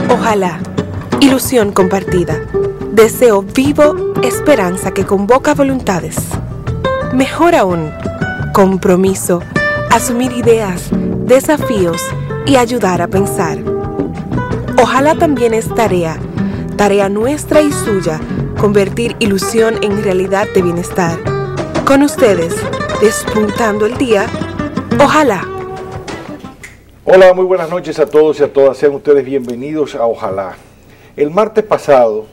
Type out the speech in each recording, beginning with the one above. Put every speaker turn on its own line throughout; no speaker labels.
Ojalá, ilusión compartida, deseo vivo, esperanza que convoca voluntades. Mejor aún, compromiso, asumir ideas, desafíos y ayudar a pensar. Ojalá también es tarea nuestra y suya, convertir ilusión en realidad de bienestar. Con ustedes, despuntando el día, ojalá.
Hola, muy buenas noches a todos y a todas. Sean ustedes bienvenidos a Ojalá. El martes pasado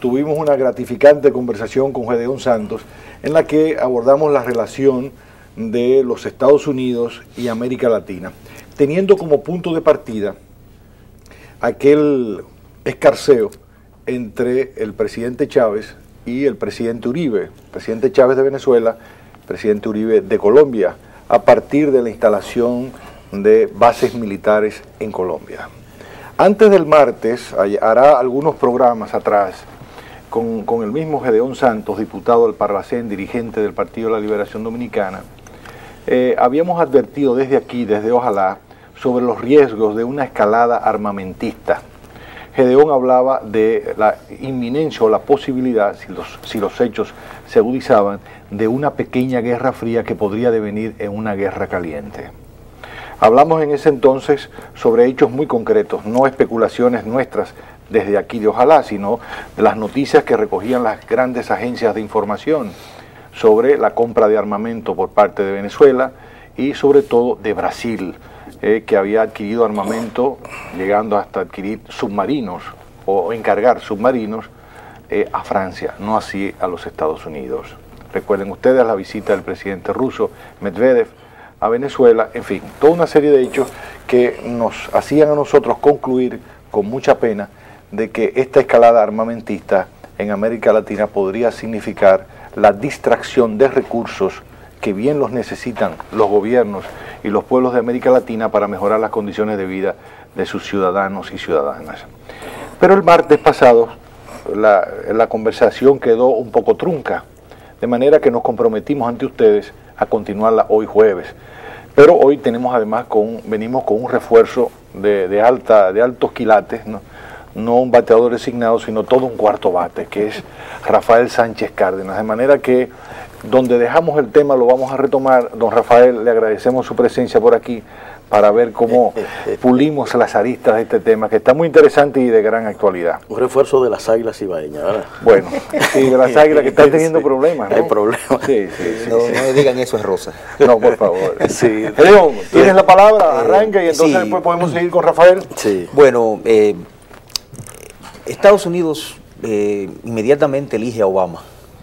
tuvimos una gratificante conversación con Gedeón Santos en la que abordamos la relación de los Estados Unidos y América Latina, teniendo como punto de partida aquel escarceo entre el presidente Chávez y el presidente Uribe, presidente Chávez de Venezuela, presidente Uribe de Colombia, a partir de la instalación de bases militares en Colombia. Antes del martes, hará algunos programas atrás, con el mismo Gedeón Santos, diputado del Parlacén, dirigente del Partido de la Liberación Dominicana, habíamos advertido desde aquí, desde Ojalá, sobre los riesgos de una escalada armamentista. Gedeón hablaba de la inminencia o la posibilidad, si los hechos se agudizaban, de una pequeña guerra fría que podría devenir en una guerra caliente. Hablamos en ese entonces sobre hechos muy concretos, no especulaciones nuestras desde aquí de Ojalá, sino de las noticias que recogían las grandes agencias de información sobre la compra de armamento por parte de Venezuela y sobre todo de Brasil, que había adquirido armamento llegando hasta adquirir submarinos o encargar submarinos a Francia, no así a los Estados Unidos. Recuerden ustedes la visita del presidente ruso Medvedev a Venezuela, en fin, toda una serie de hechos que nos hacían a nosotros concluir con mucha pena de que esta escalada armamentista en América Latina podría significar la distracción de recursos que bien los necesitan los gobiernos y los pueblos de América Latina para mejorar las condiciones de vida de sus ciudadanos y ciudadanas. Pero el martes pasado la conversación quedó un poco trunca, de manera que nos comprometimos ante ustedes a continuarla hoy jueves. Pero hoy tenemos además venimos con un refuerzo de altos quilates, no un bateador designado, sino todo un cuarto bate, que es Rafael Sánchez Cárdenas. De manera que donde dejamos el tema lo vamos a retomar. Don Rafael, le agradecemos su presencia por aquí para ver cómo pulimos las aristas de este tema, que está muy interesante y de gran actualidad.
Un refuerzo de las águilas ibaeñas, ¿verdad?
Bueno, sí, de las águilas que están teniendo problemas, ¿no?
Hay problemas.
Sí,
No digan eso, es Rosa.
No, por favor.
Sí.
León, tienes la palabra, arranca y entonces después podemos seguir con Rafael.
Sí.
Bueno, Estados Unidos inmediatamente elige a Obama.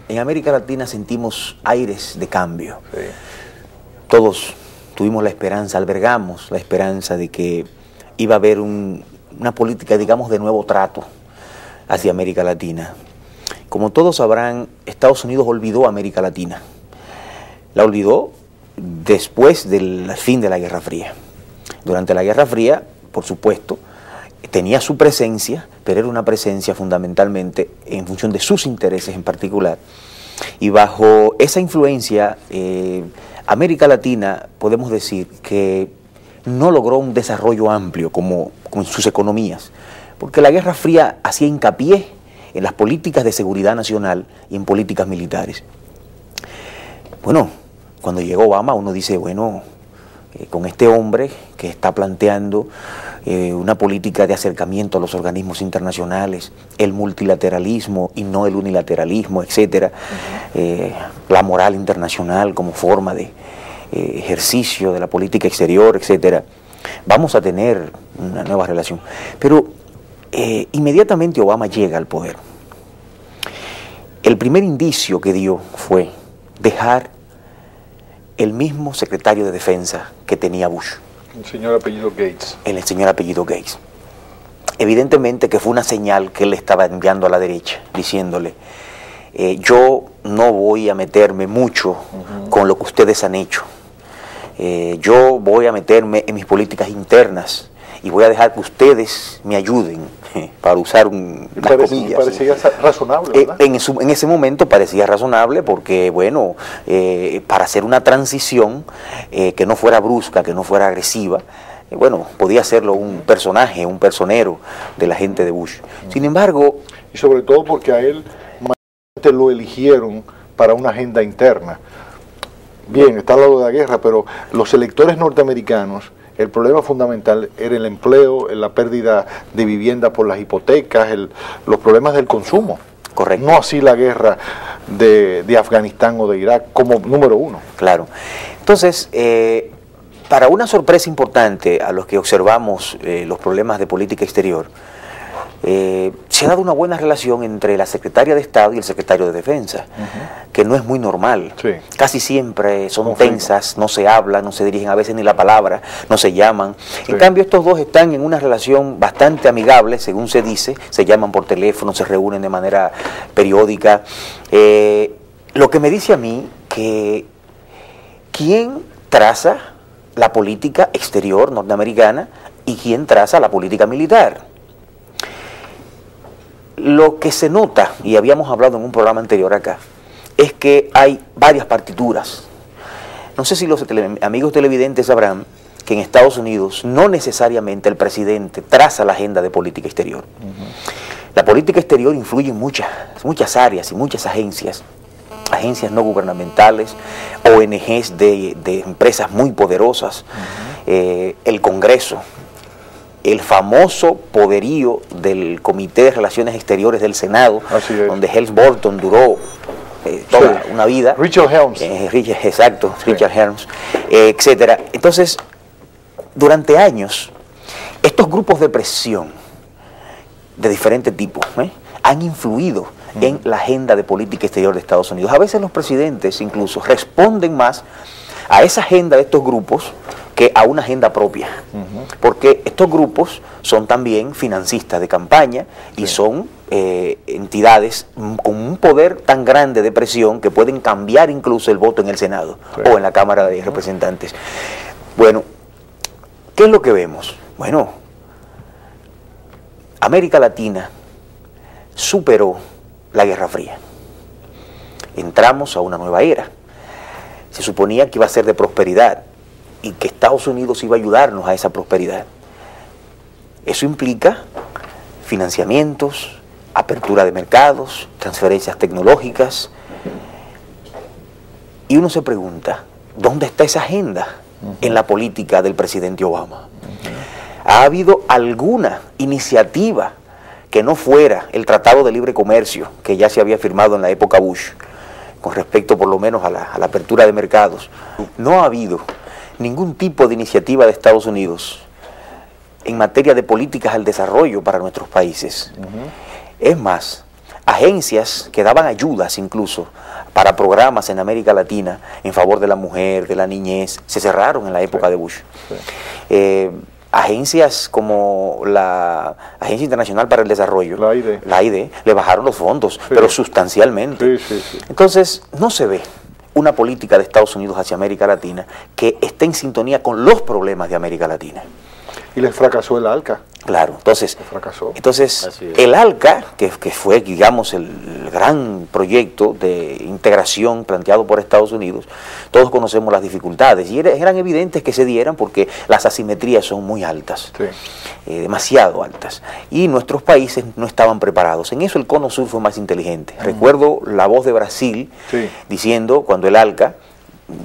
En América Latina sentimos aires de cambio.
Sí.
Todos tuvimos la esperanza, albergamos la esperanza de que iba a haber una política, digamos, de nuevo trato hacia América Latina. Como todos sabrán, Estados Unidos olvidó a América Latina. La olvidó después del fin de la Guerra Fría. Durante la Guerra Fría, por supuesto, tenía su presencia, pero era una presencia fundamentalmente en función de sus intereses en particular. Y bajo esa influencia, América Latina, podemos decir que no logró un desarrollo amplio como en sus economías, porque la Guerra Fría hacía hincapié en las políticas de seguridad nacional y en políticas militares. Bueno, cuando llegó Obama uno dice, bueno, con este hombre que está planteando una política de acercamiento a los organismos internacionales, el multilateralismo y no el unilateralismo, etcétera, la moral internacional como forma de ejercicio de la política exterior, etcétera, vamos a tener una nueva relación. Pero inmediatamente Obama llega al poder. El primer indicio que dio fue dejar el mismo secretario de Defensa que tenía Bush.
El señor apellido Gates.
El señor apellido Gates. Evidentemente que fue una señal que él le estaba enviando a la derecha, diciéndole, yo no voy a meterme mucho con lo que ustedes han hecho. Yo voy a meterme en mis políticas internas y voy a dejar que ustedes me ayuden, para usar unas comillas.
Parecía razonable, ¿verdad?
En ese momento parecía razonable porque, bueno, para hacer una transición que no fuera brusca, que no fuera agresiva, bueno, podía serlo un personaje, un personero de la gente de Bush. Sin embargo...
Y sobre todo porque a él lo eligieron para una agenda interna. Bien, está al lado de la guerra, pero los electores norteamericanos, el problema fundamental era el empleo, la pérdida de vivienda por las hipotecas, los problemas del consumo.
Correcto.
No así la guerra de Afganistán o de Irak como número uno.
Claro. Entonces, para una sorpresa importante a los que observamos los problemas de política exterior, se ha dado una buena relación entre la secretaria de Estado y el secretario de Defensa, que no es muy normal.
Sí.
Casi siempre son
Conflicto.
tensas, no se hablan, no se dirigen a veces ni la palabra, no se llaman.
Sí.
En cambio, estos dos están en una relación bastante amigable, según se dice, se llaman por teléfono, se reúnen de manera periódica. Lo que me dice a mí que ¿quién traza la política exterior norteamericana y quién traza la política militar? Lo que se nota, y habíamos hablado en un programa anterior acá, es que hay varias partituras. No sé si los amigos televidentes sabrán que en Estados Unidos no necesariamente el presidente traza la agenda de política exterior. La política exterior influye en muchas áreas y muchas agencias no gubernamentales, ONGs de empresas muy poderosas, el Congreso, el famoso poderío del Comité de Relaciones Exteriores del Senado, donde Helms-Burton duró toda una vida.
Richard Helms.
Exacto,
Sí.
Richard Helms, etcétera. Entonces, durante años, estos grupos de presión de diferente tipo han influido en la agenda de política exterior de Estados Unidos. A veces los presidentes incluso responden más a esa agenda de estos grupos que a una agenda propia, porque estos grupos son también financistas de campaña y son entidades con un poder tan grande de presión que pueden cambiar incluso el voto en el Senado o en la Cámara de Representantes. Bueno, ¿qué es lo que vemos? Bueno, América Latina superó la Guerra Fría. Entramos a una nueva era. Se suponía que iba a ser de prosperidad y que Estados Unidos iba a ayudarnos a esa prosperidad. Eso implica financiamientos, apertura de mercados, transferencias tecnológicas. Y uno se pregunta, ¿dónde está esa agenda en la política del presidente Obama? ¿Ha habido alguna iniciativa que no fuera el Tratado de Libre Comercio que ya se había firmado en la época Bush, con respecto por lo menos a la apertura de mercados? No ha habido ningún tipo de iniciativa de Estados Unidos en materia de políticas al desarrollo para nuestros países. Es más, agencias que daban ayudas incluso para programas en América Latina en favor de la mujer, de la niñez, se cerraron en la época de Bush. Agencias como la Agencia Internacional para el Desarrollo, la AID, le bajaron los fondos, pero sustancialmente. Entonces, no se ve una política de Estados Unidos hacia América Latina que esté en sintonía con los problemas de América Latina.
Y les fracasó el ALCA.
Claro, entonces
Así es.
el ALCA, que fue, digamos, el gran proyecto de integración planteado por Estados Unidos, todos conocemos las dificultades y eran evidentes que se dieran porque las asimetrías son muy altas, demasiado altas, y nuestros países no estaban preparados. En eso el Cono Sur fue más inteligente. Recuerdo la voz de Brasil diciendo, cuando el ALCA,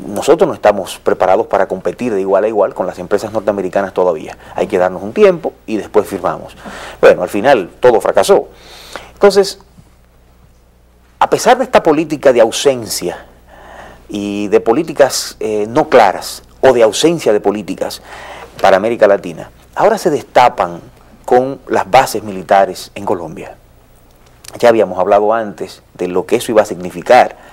nosotros no estamos preparados para competir de igual a igual con las empresas norteamericanas todavía. Hay que darnos un tiempo y después firmamos. Bueno, al final todo fracasó. Entonces, a pesar de esta política de ausencia y de políticas no claras o de ausencia de políticas para América Latina, ahora se destapan con las bases militares en Colombia. Ya habíamos hablado antes de lo que eso iba a significar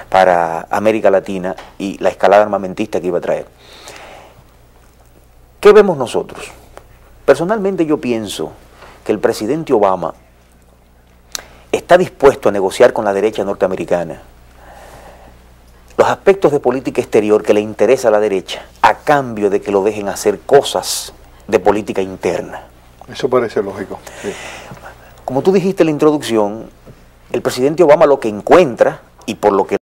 para América Latina y la escalada armamentista que iba a traer. ¿Qué vemos nosotros? Personalmente yo pienso que el presidente Obama está dispuesto a negociar con la derecha norteamericana los aspectos de política exterior que le interesa a la derecha a cambio de que lo dejen hacer cosas de política interna.
Eso parece lógico.
Como tú dijiste en la introducción, el presidente Obama lo que encuentra y por lo que